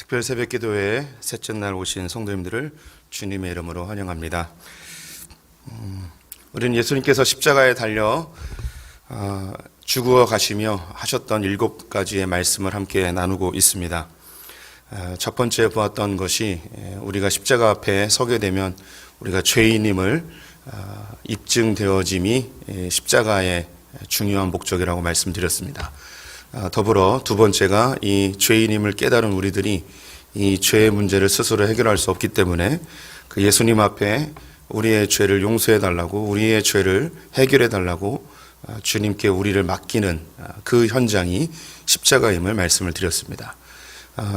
특별 새벽기도회에 셋째 날 오신 성도님들을 주님의 이름으로 환영합니다. 우리는 예수님께서 십자가에 달려 죽어 가시며 하셨던 7가지의 말씀을 함께 나누고 있습니다. 첫 번째 보았던 것이 우리가 십자가 앞에 서게 되면 우리가 죄인임을 입증되어짐이 십자가의 중요한 목적이라고 말씀드렸습니다. 더불어 두 번째가 이 죄인임을 깨달은 우리들이 이 죄의 문제를 스스로 해결할 수 없기 때문에 그 예수님 앞에 우리의 죄를 용서해 달라고, 우리의 죄를 해결해 달라고 주님께 우리를 맡기는 그 현장이 십자가임을 말씀을 드렸습니다.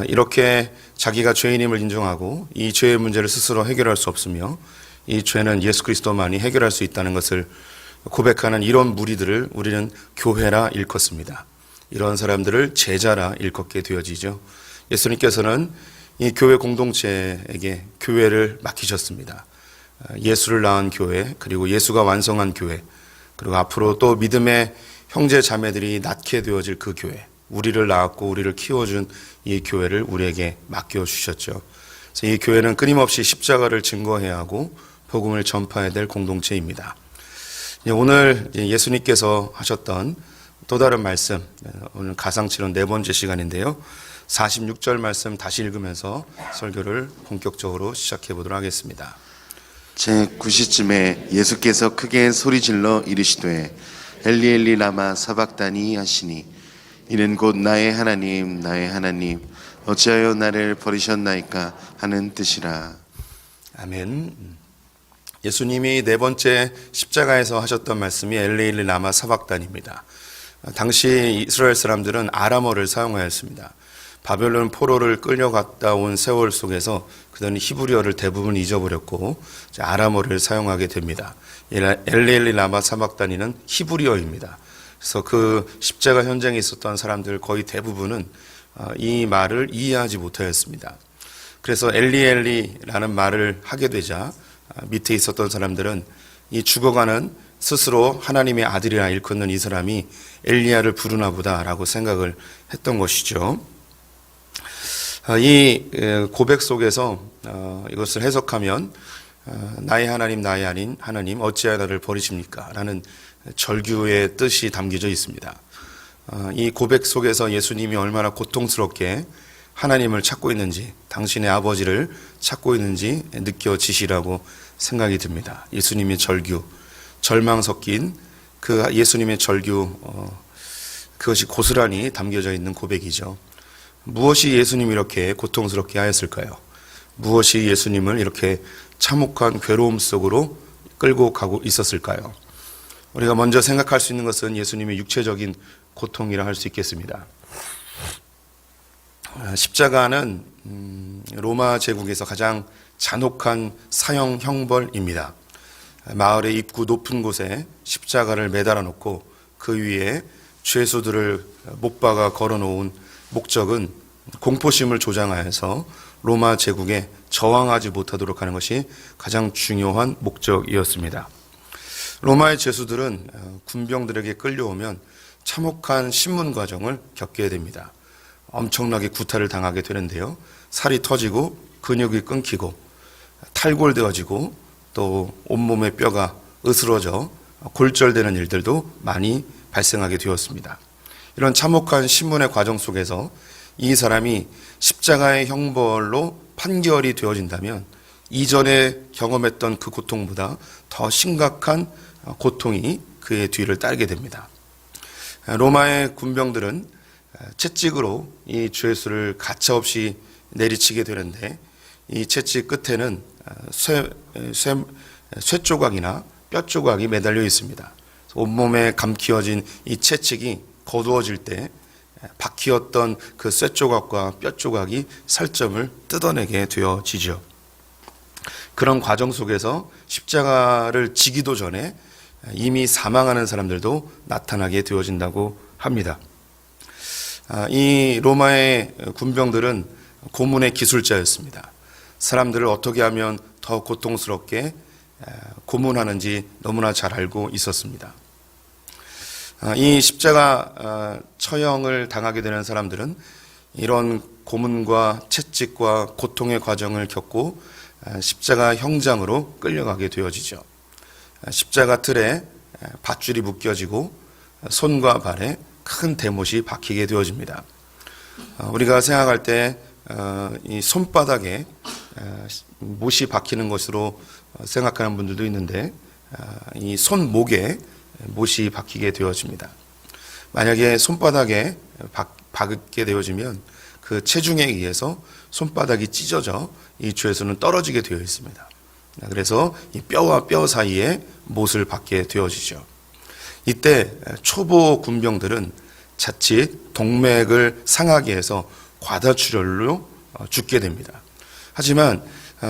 이렇게 자기가 죄인임을 인정하고 이 죄의 문제를 스스로 해결할 수 없으며 이 죄는 예수 그리스도만이 해결할 수 있다는 것을 고백하는 이런 무리들을 우리는 교회라 일컫습니다. 이런 사람들을 제자라 일컫게 되어지죠. 예수님께서는 이 교회 공동체에게 교회를 맡기셨습니다. 예수를 낳은 교회, 그리고 예수가 완성한 교회, 그리고 앞으로 또 믿음의 형제 자매들이 낳게 되어질 그 교회, 우리를 낳았고 우리를 키워준 이 교회를 우리에게 맡겨주셨죠. 그래서 이 교회는 끊임없이 십자가를 증거해야 하고 복음을 전파해야 될 공동체입니다. 오늘 예수님께서 하셨던 또 다른 말씀, 오늘 가상치론 4번째 시간인데요. 46절 말씀 다시 읽으면서 설교를 본격적으로 시작해 보도록 하겠습니다. 제9시쯤에 예수께서 크게 소리질러 이르시되 엘리 엘리 라마 사박다니 하시니 이는 곧 나의 하나님 나의 하나님 어찌하여 나를 버리셨나이까 하는 뜻이라. 아멘. 예수님이 4번째 십자가에서 하셨던 말씀이 엘리 엘리 라마 사박단입니다. 당시 이스라엘 사람들은 아람어를 사용하였습니다. 바벨론 포로를 끌려갔다 온 세월 속에서 그들은 히브리어를 대부분 잊어버렸고 아람어를 사용하게 됩니다. 엘리 엘리 라마 사박단이는 히브리어입니다. 그래서 그 십자가 현장에 있었던 사람들 거의 대부분은 이 말을 이해하지 못하였습니다. 그래서 엘리 엘리라는 말을 하게 되자 밑에 있었던 사람들은 이 죽어가는 스스로 하나님의 아들이라 일컫는 이 사람이 엘리야를 부르나 보다라고 생각을 했던 것이죠. 이 고백 속에서 이것을 해석하면 나의 하나님 나의 하나님 어찌하여 나를 버리십니까? 라는 절규의 뜻이 담겨져 있습니다. 이 고백 속에서 예수님이 얼마나 고통스럽게 하나님을 찾고 있는지, 당신의 아버지를 찾고 있는지 느껴지시라고 생각이 듭니다. 예수님의 절규, 절망 섞인 그 예수님의 절규, 그것이 고스란히 담겨져 있는 고백이죠. 무엇이 예수님이 이렇게 고통스럽게 하였을까요? 무엇이 예수님을 이렇게 참혹한 괴로움 속으로 끌고 가고 있었을까요? 우리가 먼저 생각할 수 있는 것은 예수님의 육체적인 고통이라 할 수 있겠습니다. 십자가는 로마 제국에서 가장 잔혹한 사형 형벌입니다. 마을의 입구 높은 곳에 십자가를 매달아 놓고 그 위에 죄수들을 못 박아 걸어 놓은 목적은 공포심을 조장하여서 로마 제국에 저항하지 못하도록 하는 것이 가장 중요한 목적이었습니다. 로마의 죄수들은 군병들에게 끌려오면 참혹한 신문 과정을 겪게 됩니다. 엄청나게 구타를 당하게 되는데요. 살이 터지고 근육이 끊기고 탈골되어지고 또 온몸의 뼈가 으스러져 골절되는 일들도 많이 발생하게 되었습니다. 이런 참혹한 신문의 과정 속에서 이 사람이 십자가의 형벌로 판결이 되어진다면 이전에 경험했던 그 고통보다 더 심각한 고통이 그의 뒤를 따르게 됩니다. 로마의 군병들은 채찍으로 이 죄수를 가차없이 내리치게 되는데 이 채찍 끝에는 쇠 조각이나 뼈 조각이 매달려 있습니다. 온몸에 감기어진 이 채찍이 거두어질 때 박히었던 그 쇠 조각과 뼈 조각이 살점을 뜯어내게 되어지죠. 그런 과정 속에서 십자가를 지기도 전에 이미 사망하는 사람들도 나타나게 되어진다고 합니다. 이 로마의 군병들은 고문의 기술자였습니다. 사람들을 어떻게 하면 더 고통스럽게 고문하는지 너무나 잘 알고 있었습니다. 이 십자가 처형을 당하게 되는 사람들은 이런 고문과 채찍과 고통의 과정을 겪고 십자가 형장으로 끌려가게 되어지죠. 십자가 틀에 밧줄이 묶여지고 손과 발에 큰 대못이 박히게 되어집니다. 우리가 생각할 때 이 손바닥에 못이 박히는 것으로 생각하는 분들도 있는데 이 손목에 못이 박히게 되어집니다. 만약에 손바닥에 박게 되어지면 그 체중에 의해서 손바닥이 찢어져 이 죄수는 떨어지게 되어 있습니다. 그래서 이 뼈와 뼈 사이에 못을 박게 되어지죠. 이때 초보 군병들은 자칫 동맥을 상하게 해서 과다출혈로 죽게 됩니다. 하지만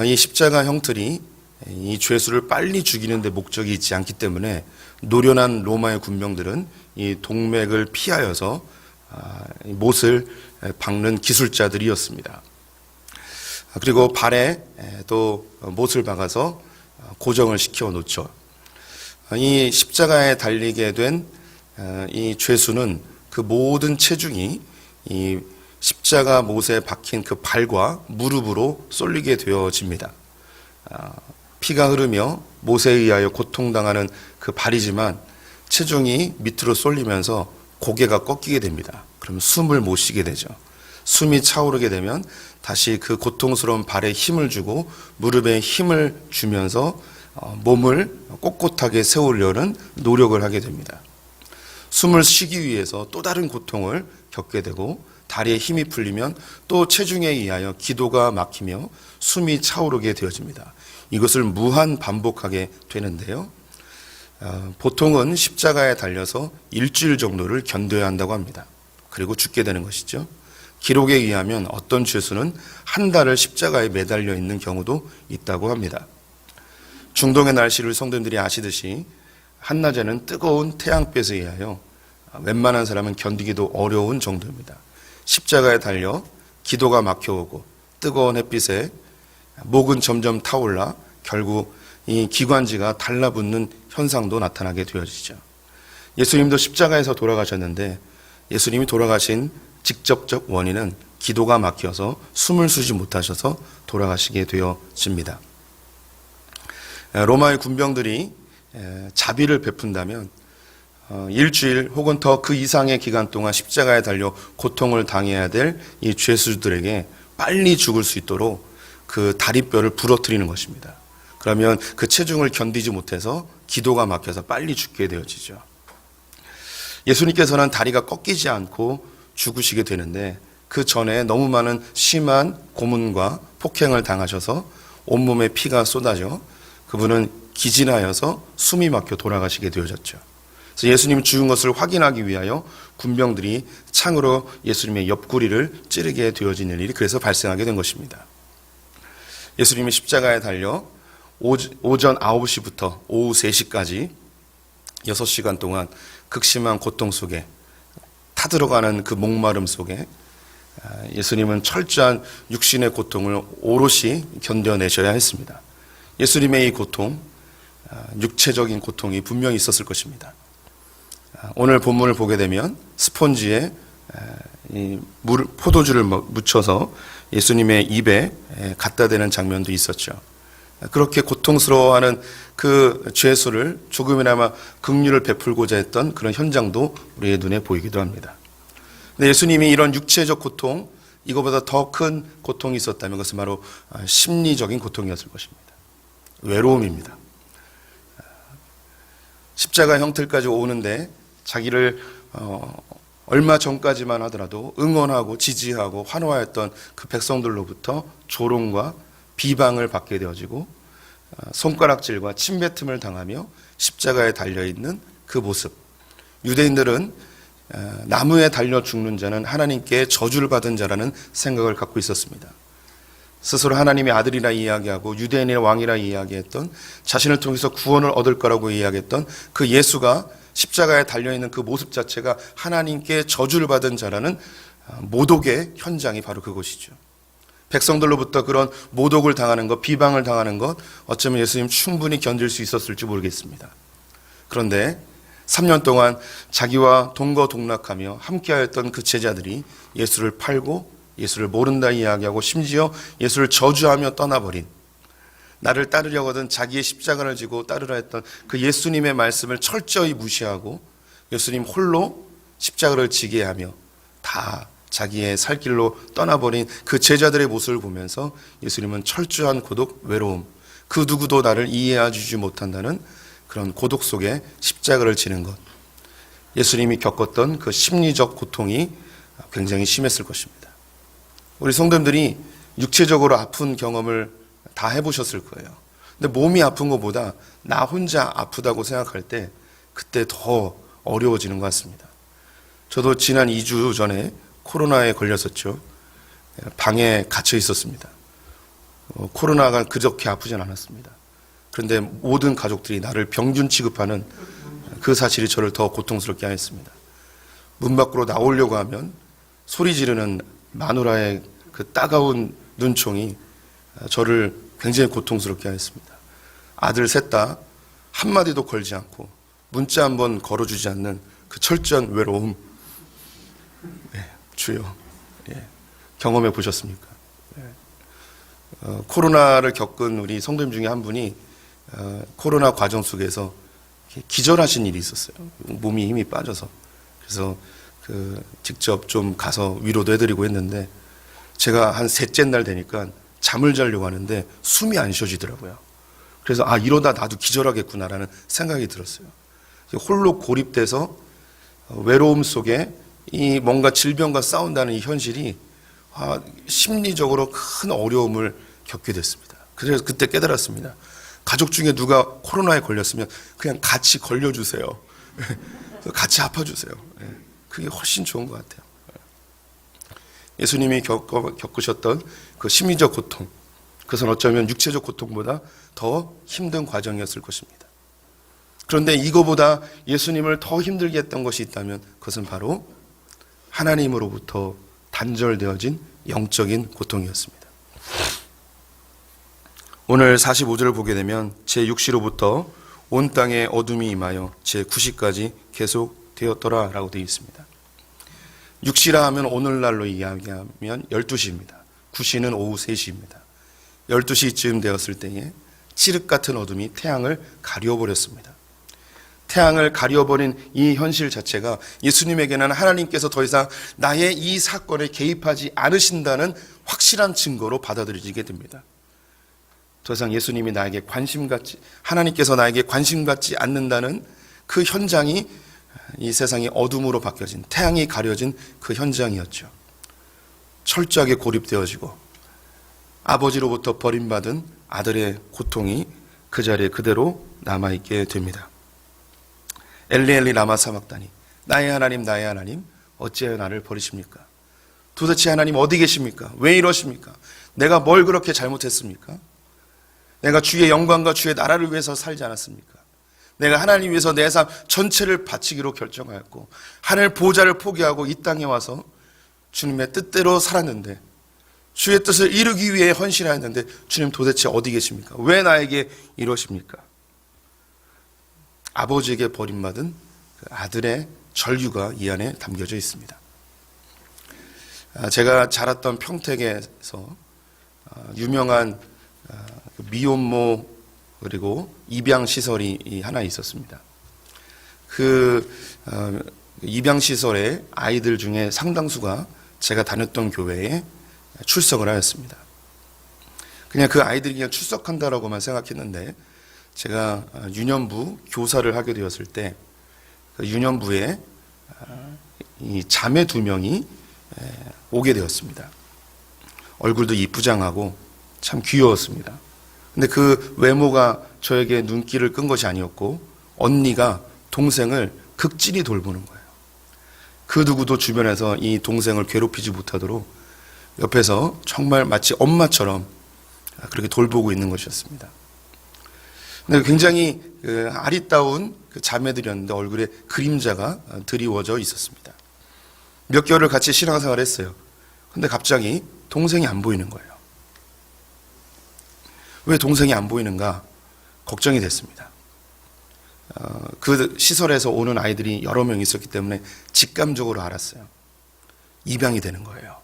이 십자가 형틀이 이 죄수를 빨리 죽이는 데 목적이 있지 않기 때문에 노련한 로마의 군병들은 이 동맥을 피하여서 못을 박는 기술자들이었습니다. 그리고 발에 또 못을 박아서 고정을 시켜 놓죠. 이 십자가에 달리게 된 이 죄수는 그 모든 체중이 이 십자가 못에 박힌 그 발과 무릎으로 쏠리게 되어집니다. 피가 흐르며 못에 의하여 고통당하는 그 발이지만 체중이 밑으로 쏠리면서 고개가 꺾이게 됩니다. 그러면 숨을 못 쉬게 되죠. 숨이 차오르게 되면 다시 그 고통스러운 발에 힘을 주고 무릎에 힘을 주면서 몸을 꼿꼿하게 세우려는 노력을 하게 됩니다. 숨을 쉬기 위해서 또 다른 고통을 겪게 되고 다리에 힘이 풀리면 또 체중에 의하여 기도가 막히며 숨이 차오르게 되어집니다. 이것을 무한 반복하게 되는데요. 보통은 십자가에 달려서 일주일 정도를 견뎌야 한다고 합니다. 그리고 죽게 되는 것이죠. 기록에 의하면 어떤 죄수는 한 달을 십자가에 매달려 있는 경우도 있다고 합니다. 중동의 날씨를 성도님들이 아시듯이 한낮에는 뜨거운 태양볕에 의하여 웬만한 사람은 견디기도 어려운 정도입니다. 십자가에 달려 기도가 막혀오고 뜨거운 햇빛에 목은 점점 타올라 결국 이 기관지가 달라붙는 현상도 나타나게 되어지죠. 예수님도 십자가에서 돌아가셨는데 예수님이 돌아가신 직접적 원인은 기도가 막혀서 숨을 쉬지 못하셔서 돌아가시게 되어집니다. 로마의 군병들이 자비를 베푼다면 일주일 혹은 더 그 이상의 기간 동안 십자가에 달려 고통을 당해야 될 이 죄수들에게 빨리 죽을 수 있도록 그 다리뼈를 부러뜨리는 것입니다. 그러면 그 체중을 견디지 못해서 기도가 막혀서 빨리 죽게 되어지죠. 예수님께서는 다리가 꺾이지 않고 죽으시게 되는데 그 전에 너무 많은 심한 고문과 폭행을 당하셔서 온몸에 피가 쏟아져 그분은 기진하여서 숨이 막혀 돌아가시게 되어졌죠. 그래서 예수님 죽은 것을 확인하기 위하여 군병들이 창으로 예수님의 옆구리를 찌르게 되어지는 일이 그래서 발생하게 된 것입니다. 예수님이 십자가에 달려 오전 9시부터 오후 3시까지 6시간 동안 극심한 고통 속에 타들어가는 그 목마름 속에 예수님은 철저한 육신의 고통을 오롯이 견뎌내셔야 했습니다. 예수님의 이 고통, 육체적인 고통이 분명히 있었을 것입니다. 오늘 본문을 보게 되면 스폰지에 포도주를 묻혀서 예수님의 입에 갖다 대는 장면도 있었죠. 그렇게 고통스러워하는 그 죄수를 조금이나마 긍휼을 베풀고자 했던 그런 현장도 우리의 눈에 보이기도 합니다. 근데 예수님이 이런 육체적 고통, 이거보다 더 큰 고통이 있었다면 그것은 바로 심리적인 고통이었을 것입니다. 외로움입니다. 십자가 형틀까지 오는데 자기를 얼마 전까지만 하더라도 응원하고 지지하고 환호하였던 그 백성들로부터 조롱과 비방을 받게 되어지고 손가락질과 침뱉음을 당하며 십자가에 달려있는 그 모습. 유대인들은 나무에 달려 죽는 자는 하나님께 저주를 받은 자라는 생각을 갖고 있었습니다. 스스로 하나님의 아들이라 이야기하고 유대인의 왕이라 이야기했던 자신을 통해서 구원을 얻을 거라고 이야기했던 그 예수가 십자가에 달려있는 그 모습 자체가 하나님께 저주를 받은 자라는 모독의 현장이 바로 그것이죠. 백성들로부터 그런 모독을 당하는 것, 비방을 당하는 것 어쩌면 예수님 충분히 견딜 수 있었을지 모르겠습니다. 그런데 3년 동안 자기와 동거동락하며 함께하였던 그 제자들이 예수를 팔고 예수를 모른다 이야기하고 심지어 예수를 저주하며 떠나버린, 나를 따르려거든 자기의 십자가를 지고 따르라 했던 그 예수님의 말씀을 철저히 무시하고 예수님 홀로 십자가를 지게 하며 다 자기의 살 길로 떠나버린 그 제자들의 모습을 보면서 예수님은 철저한 고독, 외로움, 그 누구도 나를 이해해 주지 못한다는 그런 고독 속에 십자가를 지는 것, 예수님이 겪었던 그 심리적 고통이 굉장히 심했을 것입니다. 우리 성도님들이 육체적으로 아픈 경험을 다 해보셨을 거예요. 근데 몸이 아픈 것보다 나 혼자 아프다고 생각할 때 그때 더 어려워지는 것 같습니다. 저도 지난 2주 전에 코로나에 걸렸었죠. 방에 갇혀 있었습니다. 코로나가 그렇게 아프진 않았습니다. 그런데 모든 가족들이 나를 병균 취급하는 그 사실이 저를 더 고통스럽게 하였습니다. 문 밖으로 나오려고 하면 소리 지르는 마누라의 그 따가운 눈총이 저를 굉장히 고통스럽게 하였습니다. 아들 셋 다 한마디도 걸지 않고 문자 한번 걸어주지 않는 그 철저한 외로움, 주여, 경험해 보셨습니까? 코로나를 겪은 우리 성도님 중에 한 분이 코로나 과정 속에서 기절하신 일이 있었어요. 몸이 힘이 빠져서. 그래서 직접 좀 가서 위로도 해드리고 했는데 제가 한 셋째 날 되니까 잠을 자려고 하는데 숨이 안 쉬어지더라고요. 그래서 이러다 나도 기절하겠구나라는 생각이 들었어요. 홀로 고립돼서 외로움 속에 이 뭔가 질병과 싸운다는 이 현실이 심리적으로 큰 어려움을 겪게 됐습니다. 그래서 그때 깨달았습니다. 가족 중에 누가 코로나에 걸렸으면 그냥 같이 걸려주세요. 같이 아파주세요. 그게 훨씬 좋은 것 같아요. 예수님이 겪으셨던 그 심리적 고통, 그것은 어쩌면 육체적 고통보다 더 힘든 과정이었을 것입니다. 그런데 이거보다 예수님을 더 힘들게 했던 것이 있다면 그것은 바로 하나님으로부터 단절되어진 영적인 고통이었습니다. 오늘 45절을 보게 되면 제6시로부터 온 땅에 어둠이 임하여 제9시까지 계속되었더라 라고 되어 있습니다. 6시라 하면 오늘날로 이야기하면 12시입니다. 9시는 오후 3시입니다. 12시쯤 되었을 때에 칠흑 같은 어둠이 태양을 가려버렸습니다. 태양을 가려버린 이 현실 자체가 예수님에게는 하나님께서 더 이상 나의 이 사건에 개입하지 않으신다는 확실한 증거로 받아들여지게 됩니다. 더 이상 예수님이 나에게 하나님께서 나에게 관심 갖지 않는다는 그 현장이 이 세상이 어둠으로 바뀌어진, 태양이 가려진 그 현장이었죠. 철저하게 고립되어지고 아버지로부터 버림받은 아들의 고통이 그 자리에 그대로 남아있게 됩니다. 엘리 엘리 라마 사박다니, 나의 하나님 어찌하여 나를 버리십니까? 도대체 하나님 어디 계십니까? 왜 이러십니까? 내가 뭘 그렇게 잘못했습니까? 내가 주의 영광과 주의 나라를 위해서 살지 않았습니까? 내가 하나님 위해서 내 삶 전체를 바치기로 결정하였고 하늘 보좌를 포기하고 이 땅에 와서 주님의 뜻대로 살았는데, 주의 뜻을 이루기 위해 헌신하였는데 주님 도대체 어디 계십니까? 왜 나에게 이러십니까? 아버지에게 버림받은 그 아들의 전류가 이 안에 담겨져 있습니다. 제가 자랐던 평택에서 유명한 미혼모 그리고 입양시설이 하나 있었습니다. 그 입양시설의 아이들 중에 상당수가 제가 다녔던 교회에 출석을 하였습니다. 그냥 그 아이들이 그냥 출석한다라고만 생각했는데 제가 유년부 교사를 하게 되었을 때 그 유년부에 이 자매 2명이 오게 되었습니다. 얼굴도 이쁘장하고 참 귀여웠습니다. 근데 그 외모가 저에게 눈길을 끈 것이 아니었고 언니가 동생을 극진히 돌보는 거예요. 그 누구도 주변에서 이 동생을 괴롭히지 못하도록 옆에서 정말 마치 엄마처럼 그렇게 돌보고 있는 것이었습니다. 근데 굉장히 아리따운 그 자매들이었는데 얼굴에 그림자가 드리워져 있었습니다. 몇 개월을 같이 신앙생활을 했어요. 근데 갑자기 동생이 안 보이는 거예요. 왜 동생이 안 보이는가 걱정이 됐습니다. 그 시설에서 오는 아이들이 여러 명 있었기 때문에 직감적으로 알았어요. 입양이 되는 거예요.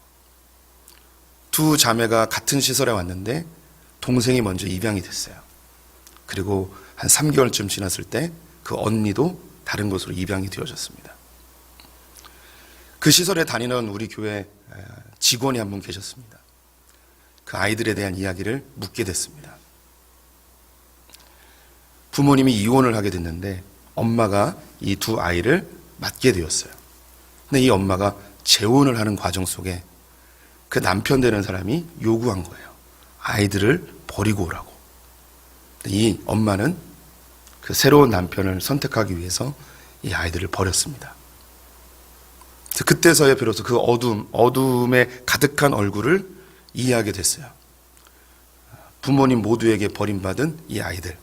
두 자매가 같은 시설에 왔는데 동생이 먼저 입양이 됐어요. 그리고 한 3개월쯤 지났을 때 그 언니도 다른 곳으로 입양이 되어졌습니다. 그 시설에 다니는 우리 교회 직원이 한 분 계셨습니다. 그 아이들에 대한 이야기를 묻게 됐습니다. 부모님이 이혼을 하게 됐는데 엄마가 이 두 아이를 맡게 되었어요. 근데 이 엄마가 재혼을 하는 과정 속에 그 남편 되는 사람이 요구한 거예요. 아이들을 버리고 오라고. 이 엄마는 그 새로운 남편을 선택하기 위해서 이 아이들을 버렸습니다. 그때서야 비로소 그 어둠에 가득한 얼굴을 이해하게 됐어요. 부모님 모두에게 버림받은 이 아이들.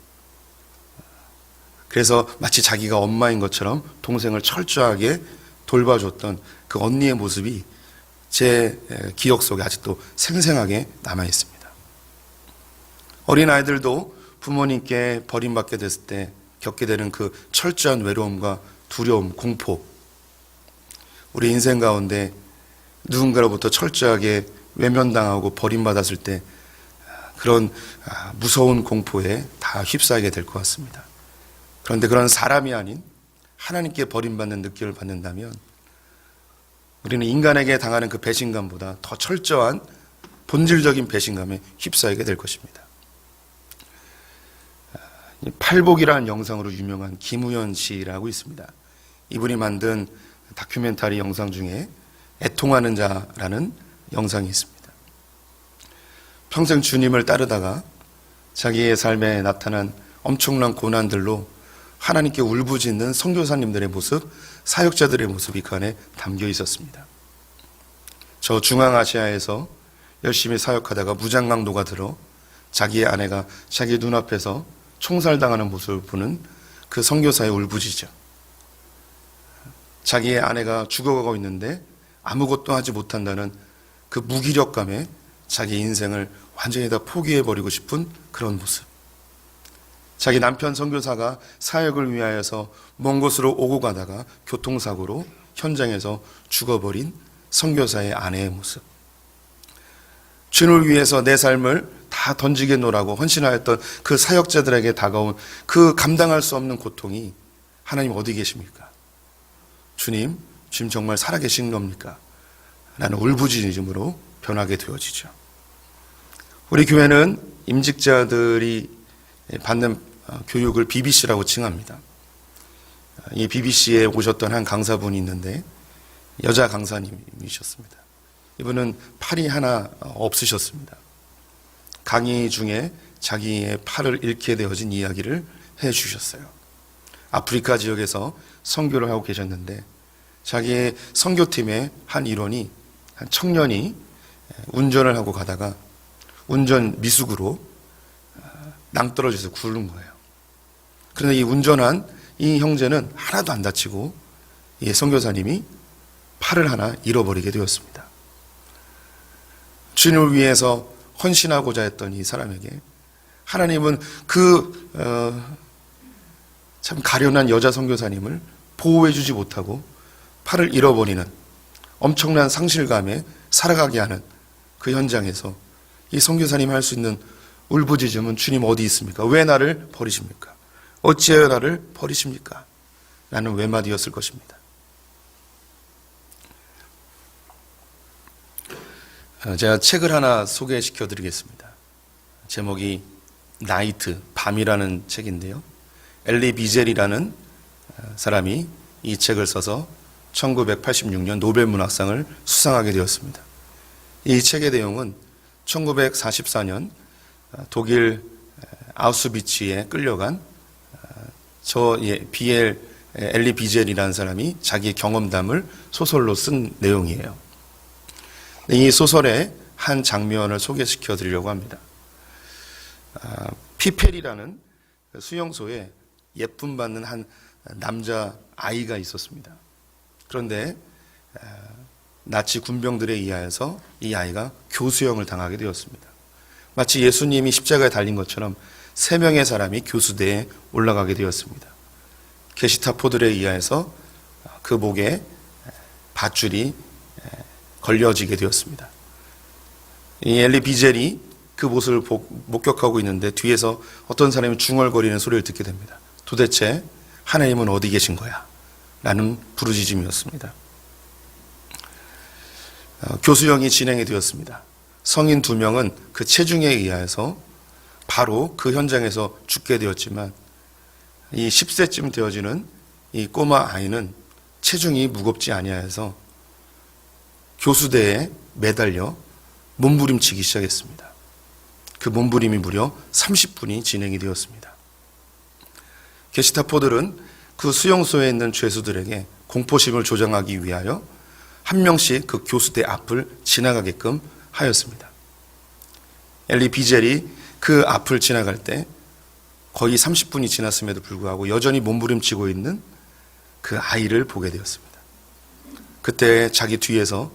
그래서 마치 자기가 엄마인 것처럼 동생을 철저하게 돌봐줬던 그 언니의 모습이 제 기억 속에 아직도 생생하게 남아 있습니다. 어린아이들도 부모님께 버림받게 됐을 때 겪게 되는 그 철저한 외로움과 두려움, 공포. 우리 인생 가운데 누군가로부터 철저하게 외면당하고 버림받았을 때 그런 무서운 공포에 다 휩싸이게 될 것 같습니다. 그런데 그런 사람이 아닌 하나님께 버림받는 느낌을 받는다면 우리는 인간에게 당하는 그 배신감보다 더 철저한 본질적인 배신감에 휩싸이게 될 것입니다. 팔복이라는 영상으로 유명한 김우현 씨라고 있습니다. 이분이 만든 다큐멘터리 영상 중에 애통하는 자라는 영상이 있습니다. 평생 주님을 따르다가 자기의 삶에 나타난 엄청난 고난들로 하나님께 울부짖는 선교사님들의 모습, 사역자들의 모습이 그 안에 담겨 있었습니다. 저 중앙아시아에서 열심히 사역하다가 무장강도가 들어 자기의 아내가 자기 눈앞에서 총살당하는 모습을 보는 그 선교사의 울부짖어. 자기의 아내가 죽어가고 있는데 아무것도 하지 못한다는 그 무기력감에 자기 인생을 완전히 다 포기해버리고 싶은 그런 모습. 자기 남편 선교사가 사역을 위하여서 먼 곳으로 오고 가다가 교통사고로 현장에서 죽어버린 선교사의 아내의 모습. 주님을 위해서 내 삶을 다 던지겠노라고 헌신하였던 그 사역자들에게 다가온 그 감당할 수 없는 고통이 하나님 어디 계십니까? 주님 정말 살아계신 겁니까? 라는 울부짖음으로 변하게 되어지죠. 우리 교회는 임직자들이 받는 교육을 BBC라고 칭합니다. 이 BBC에 오셨던 한 강사분이 있는데 여자 강사님이셨습니다. 이분은 팔이 하나 없으셨습니다. 강의 중에 자기의 팔을 잃게 되어진 이야기를 해주셨어요. 아프리카 지역에서 선교를 하고 계셨는데 자기의 선교팀의 한 일원이, 한 청년이 운전을 하고 가다가 운전 미숙으로 낭떠러져서 굴른 거예요. 그런데 이 운전한 이 형제는 하나도 안 다치고 이 선교사님이 팔을 하나 잃어버리게 되었습니다. 주님을 위해서 헌신하고자 했던 이 사람에게 하나님은 참 가련한 여자 선교사님을 보호해주지 못하고 팔을 잃어버리는 엄청난 상실감에 살아가게 하는 그 현장에서 이 선교사님이 할 수 있는 울부짖음은 주님 어디 있습니까? 왜 나를 버리십니까? 어찌하여 나를 버리십니까? 라는 외마디였을 것입니다. 제가 책을 하나 소개시켜 드리겠습니다. 제목이 나이트, 밤이라는 책인데요. 엘리 비젤이라는 사람이 이 책을 써서 1986년 노벨문학상을 수상하게 되었습니다. 이 책의 내용은 1944년 독일 아우슈비츠에 끌려간 엘리 비젤이라는 사람이 자기의 경험담을 소설로 쓴 내용이에요. 이 소설의 한 장면을 소개시켜 드리려고 합니다. 피펠이라는 수용소에 예쁨 받는 한 남자 아이가 있었습니다. 그런데 나치 군병들에 의하여서 이 아이가 교수형을 당하게 되었습니다. 마치 예수님이 십자가에 달린 것처럼 3명의 사람이 교수대에 올라가게 되었습니다. 게시타포들에 의하여서 그 목에 밧줄이 걸려지게 되었습니다. 이 엘리 비젤이 그 모습을 목격하고 있는데 뒤에서 어떤 사람이 중얼거리는 소리를 듣게 됩니다. 도대체 하나님은 어디 계신 거야? 라는 부르짖음이었습니다. 교수형이 진행이 되었습니다. 성인 2명은 그 체중에 의해서 바로 그 현장에서 죽게 되었지만 이 10세쯤 되어지는 이 꼬마 아이는 체중이 무겁지 아니하여서 교수대에 매달려 몸부림치기 시작했습니다. 그 몸부림이 무려 30분이 진행이 되었습니다. 게시타포들은 그 수용소에 있는 죄수들에게 공포심을 조장하기 위하여 한 명씩 그 교수대 앞을 지나가게끔 하였습니다. 엘리 비젤이 그 앞을 지나갈 때 거의 30분이 지났음에도 불구하고 여전히 몸부림치고 있는 그 아이를 보게 되었습니다. 그때 자기 뒤에서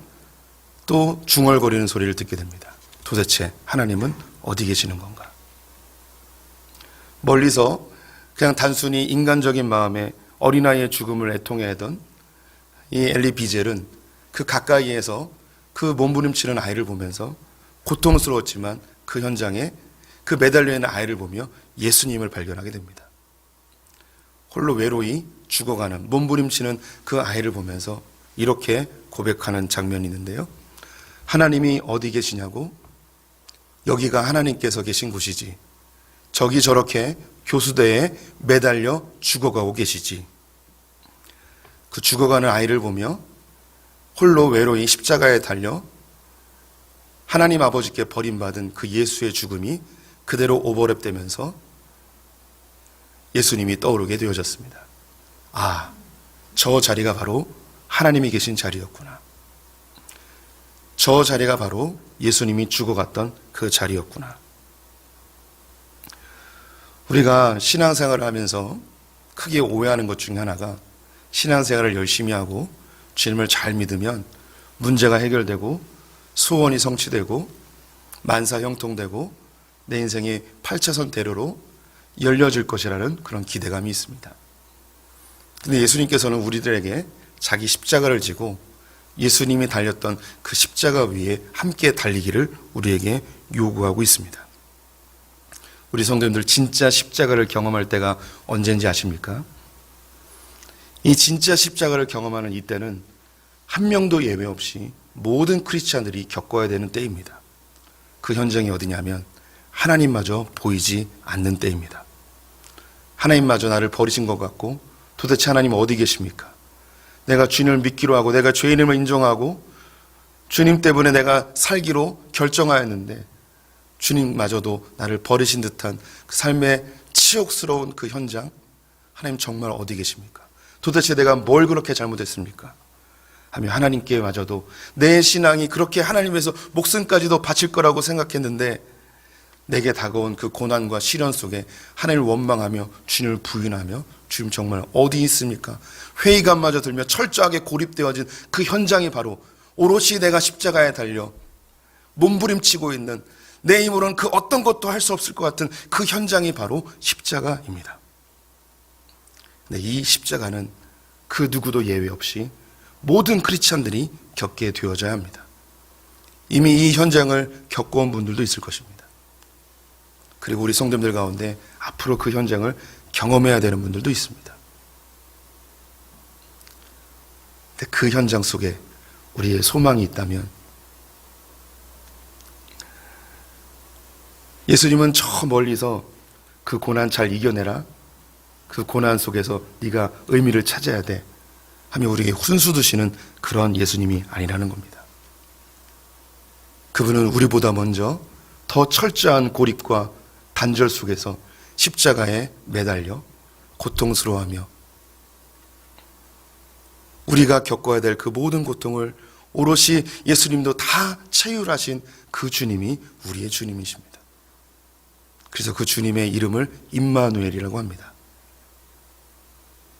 또 중얼거리는 소리를 듣게 됩니다. 도대체 하나님은 어디 계시는 건가? 멀리서 그냥 단순히 인간적인 마음에 어린아이의 죽음을 애통해하던 이 엘리 비젤은 그 가까이에서 그 몸부림치는 아이를 보면서 고통스러웠지만 그 현장에 그 매달려 있는 아이를 보며 예수님을 발견하게 됩니다. 홀로 외로이 죽어가는 몸부림치는 그 아이를 보면서 이렇게 고백하는 장면이 있는데요. 하나님이 어디 계시냐고? 여기가 하나님께서 계신 곳이지. 저기 저렇게 교수대에 매달려 죽어가고 계시지. 그 죽어가는 아이를 보며 홀로 외로이 십자가에 달려 하나님 아버지께 버림받은 그 예수의 죽음이 그대로 오버랩되면서 예수님이 떠오르게 되어졌습니다. 아, 저 자리가 바로 하나님이 계신 자리였구나. 저 자리가 바로 예수님이 죽어갔던 그 자리였구나. 우리가 신앙생활을 하면서 크게 오해하는 것 중에 하나가 신앙생활을 열심히 하고 주님을 잘 믿으면 문제가 해결되고 소원이 성취되고 만사 형통되고 내 인생이 8차선 대로로 열려질 것이라는 그런 기대감이 있습니다. 근데 예수님께서는 우리들에게 자기 십자가를 지고 예수님이 달렸던 그 십자가 위에 함께 달리기를 우리에게 요구하고 있습니다. 우리 성도님들 진짜 십자가를 경험할 때가 언제인지 아십니까? 이 진짜 십자가를 경험하는 이때는 한 명도 예외 없이 모든 크리스찬들이 겪어야 되는 때입니다. 그 현장이 어디냐면 하나님마저 보이지 않는 때입니다. 하나님마저 나를 버리신 것 같고 도대체 하나님 어디 계십니까? 내가 주님을 믿기로 하고 내가 죄인임을 인정하고 주님 때문에 내가 살기로 결정하였는데 주님마저도 나를 버리신 듯한 그 삶의 치욕스러운 그 현장, 하나님 정말 어디 계십니까? 도대체 내가 뭘 그렇게 잘못했습니까? 하며 하나님께마저도 내 신앙이 그렇게 하나님에서 목숨까지도 바칠 거라고 생각했는데 내게 다가온 그 고난과 시련 속에 하나님을 원망하며 주님을 부인하며 주님 정말 어디 있습니까? 회의감마저 들며 철저하게 고립되어진 그 현장이 바로 오롯이 내가 십자가에 달려 몸부림치고 있는 내 힘으로는 그 어떤 것도 할 수 없을 것 같은 그 현장이 바로 십자가입니다. 네, 이 십자가는 그 누구도 예외 없이 모든 크리스찬들이 겪게 되어져야 합니다. 이미 이 현장을 겪어온 분들도 있을 것입니다. 그리고 우리 성도님들 가운데 앞으로 그 현장을 경험해야 되는 분들도 있습니다. 근데 그 현장 속에 우리의 소망이 있다면 예수님은 저 멀리서 그 고난 잘 이겨내라. 그 고난 속에서 네가 의미를 찾아야 돼. 하며 우리에게 훈수 두시는 그런 예수님이 아니라는 겁니다. 그분은 우리보다 먼저 더 철저한 고립과 단절 속에서 십자가에 매달려 고통스러워하며 우리가 겪어야 될 그 모든 고통을 오롯이 예수님도 다 체휼하신 그 주님이 우리의 주님이십니다. 그래서 그 주님의 이름을 임마누엘이라고 합니다.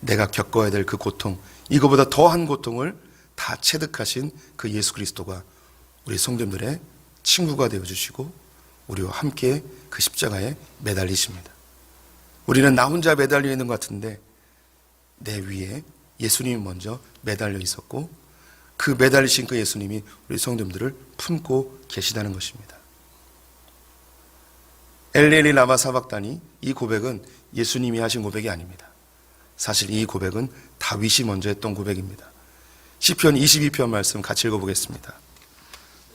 내가 겪어야 될 그 고통, 이거보다 더한 고통을 다 체득하신 그 예수 그리스도가 우리 성도들의 친구가 되어주시고 우리와 함께 그 십자가에 매달리십니다. 우리는 나 혼자 매달려 있는 것 같은데 내 위에 예수님이 먼저 매달려 있었고 그 매달리신 그 예수님이 우리 성도들을 품고 계시다는 것입니다. 엘리엘리 라마 사박다니, 이 고백은 예수님이 하신 고백이 아닙니다. 사실 이 고백은 다윗이 먼저 했던 고백입니다. 시편 22편 말씀 같이 읽어보겠습니다.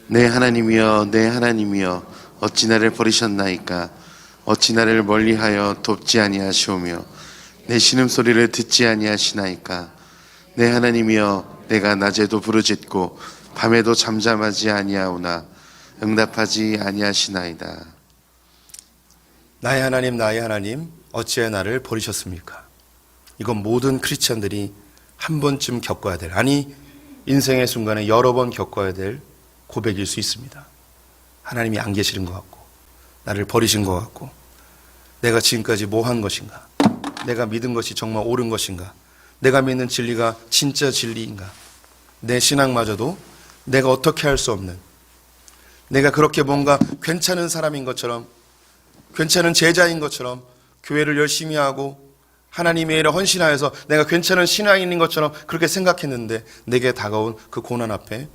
내 하나님이여 내 하나님이여 어찌 나를 버리셨나이까. 어찌 나를 멀리하여 돕지 아니하시오며 내 신음소리를 듣지 아니하시나이까. 내 하나님이여 내가 낮에도 부르짖고 밤에도 잠잠하지 아니하오나 응답하지 아니하시나이다. 나의 하나님 어찌하여 나를 버리셨습니까? 이건 모든 크리스찬들이 한 번쯤 겪어야 될, 아니 인생의 순간에 여러 번 겪어야 될 고백일 수 있습니다. 하나님이 안 계시는 것 같고, 나를 버리신 것 같고, 내가 지금까지 뭐 한 것인가, 내가 믿은 것이 정말 옳은 것인가, 내가 믿는 진리가 진짜 진리인가, 내 신앙마저도 내가 어떻게 할 수 없는, 내가 그렇게 뭔가 괜찮은 사람인 것처럼, 괜찮은 제자인 것처럼 교회를 열심히 하고 하나님의 일에 헌신하여서 내가 괜찮은 신앙인인 것처럼 그렇게 생각했는데, 내게 다가온 그 고난 앞에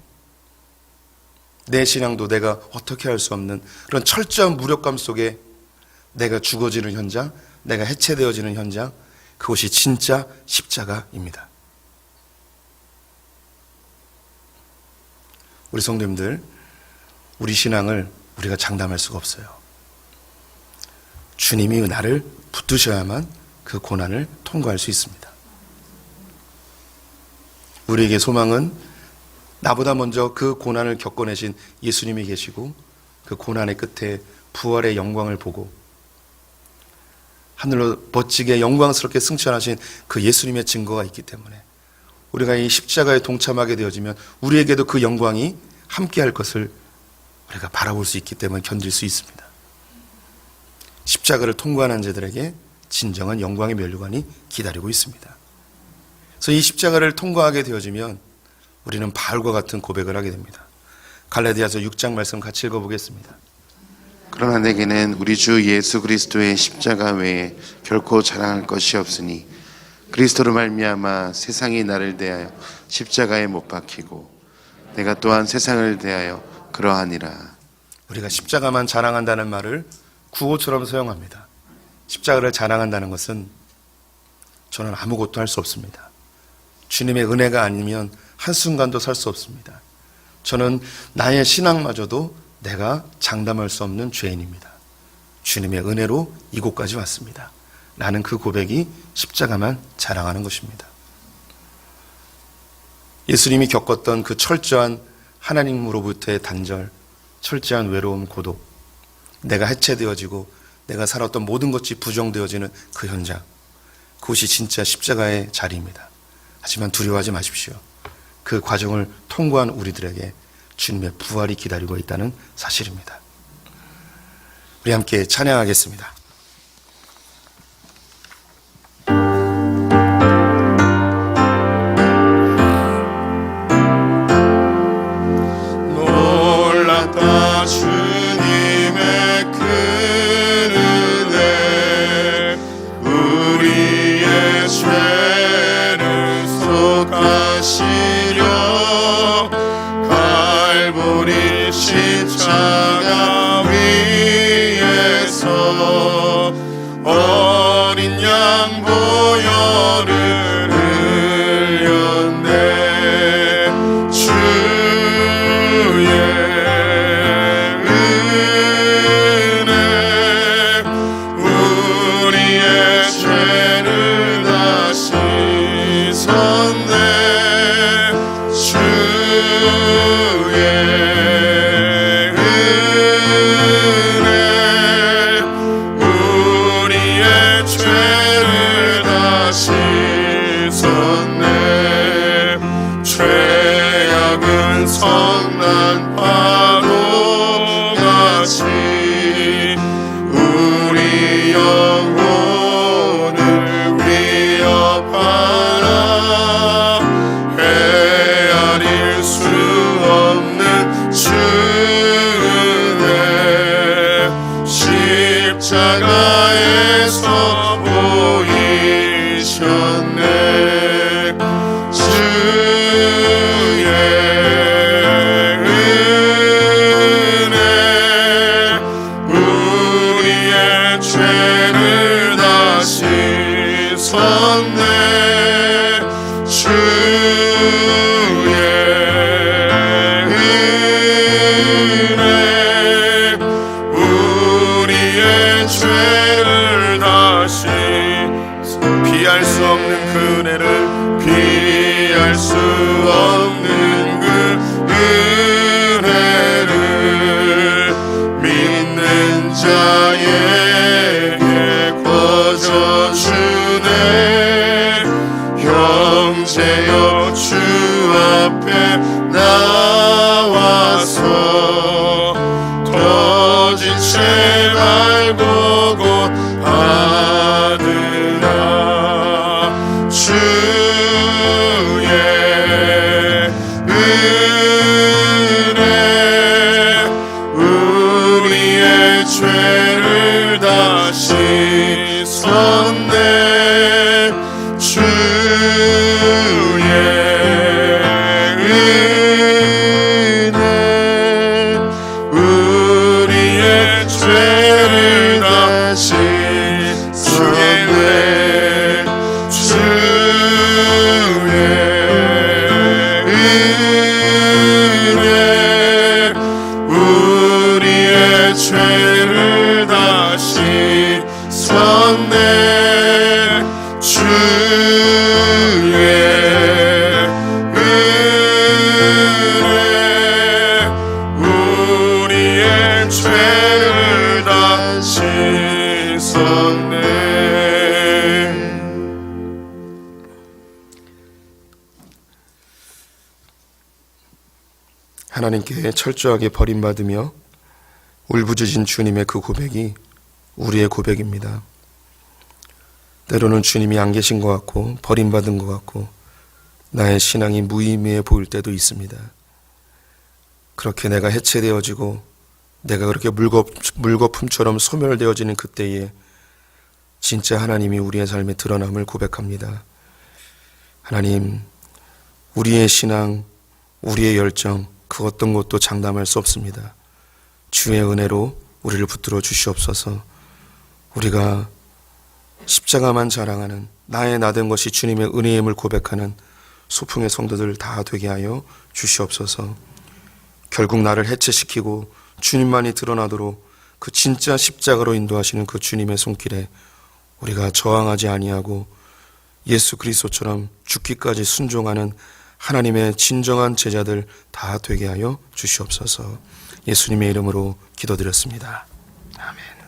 내 신앙도 내가 어떻게 할 수 없는 그런 철저한 무력감 속에 내가 죽어지는 현장, 내가 해체되어지는 현장, 그것이 진짜 십자가입니다. 우리 성도님들, 우리 신앙을 우리가 장담할 수가 없어요. 주님이 나를 붙드셔야만 그 고난을 통과할 수 있습니다. 우리에게 소망은 나보다 먼저 그 고난을 겪어내신 예수님이 계시고, 그 고난의 끝에 부활의 영광을 보고 하늘로 멋지게 영광스럽게 승천하신 그 예수님의 증거가 있기 때문에 우리가 이 십자가에 동참하게 되어지면 우리에게도 그 영광이 함께할 것을 우리가 바라볼 수 있기 때문에 견딜 수 있습니다. 십자가를 통과하는 자들에게 진정한 영광의 면류관이 기다리고 있습니다. 그래서 이 십자가를 통과하게 되어지면 우리는 바울과 같은 고백을 하게 됩니다. 갈라디아서 6장 말씀 같이 읽어보겠습니다. 그러나 내게는 우리 주 예수 그리스도의 십자가 외에 결코 자랑할 것이 없으니 그리스도로 말미암아 세상이 나를 대하여 십자가에 못 박히고 내가 또한 세상을 대하여 그러하니라. 우리가 십자가만 자랑한다는 말을 구호처럼 사용합니다. 십자가를 자랑한다는 것은 저는 아무것도 할 수 없습니다. 주님의 은혜가 아니면 한순간도 살 수 없습니다. 저는 나의 신앙마저도 내가 장담할 수 없는 죄인입니다. 주님의 은혜로 이곳까지 왔습니다. 나는 그 고백이 십자가만 자랑하는 것입니다. 예수님이 겪었던 그 철저한 하나님으로부터의 단절, 철저한 외로움, 고독, 내가 해체되어지고 내가 살았던 모든 것이 부정되어지는 그 현장, 그것이 진짜 십자가의 자리입니다. 하지만 두려워하지 마십시오. 그 과정을 통과한 우리들에게 주님의 부활이 기다리고 있다는 사실입니다. 우리 함께 찬양하겠습니다. 놀랐다 주님의 큰 은혜, 우리의 죄를 속하시려 갈보리 십자가 위에서 어린 양 보혈을 흘렸네. 주의 은혜 우리의 죄를 다 씻었네. 주의 은혜 우리의 죄를 다 씻었네. 주의 은혜 우리의 죄를 다 씻었네. 하나님께 철저하게 버림받으며 울부짖은 주님의 그 고백이 우리의 고백입니다. 때로는 주님이 안 계신 것 같고 버림받은 것 같고 나의 신앙이 무의미해 보일 때도 있습니다. 그렇게 내가 해체되어지고 내가 그렇게 물거품처럼 소멸되어지는 그때에 진짜 하나님이 우리의 삶에 드러남을 고백합니다. 하나님, 우리의 신앙, 우리의 열정, 그 어떤 것도 장담할 수 없습니다. 주의 은혜로 우리를 붙들어 주시옵소서. 우리가 십자가만 자랑하는 나의 나된 것이 주님의 은혜임을 고백하는 소풍의 성도들 다 되게 하여 주시옵소서. 결국 나를 해체시키고 주님만이 드러나도록 그 진짜 십자가로 인도하시는 그 주님의 손길에 우리가 저항하지 아니하고 예수 그리스도처럼 죽기까지 순종하는 하나님의 진정한 제자들 다 되게 하여 주시옵소서. 예수님의 이름으로 기도드렸습니다. 아멘.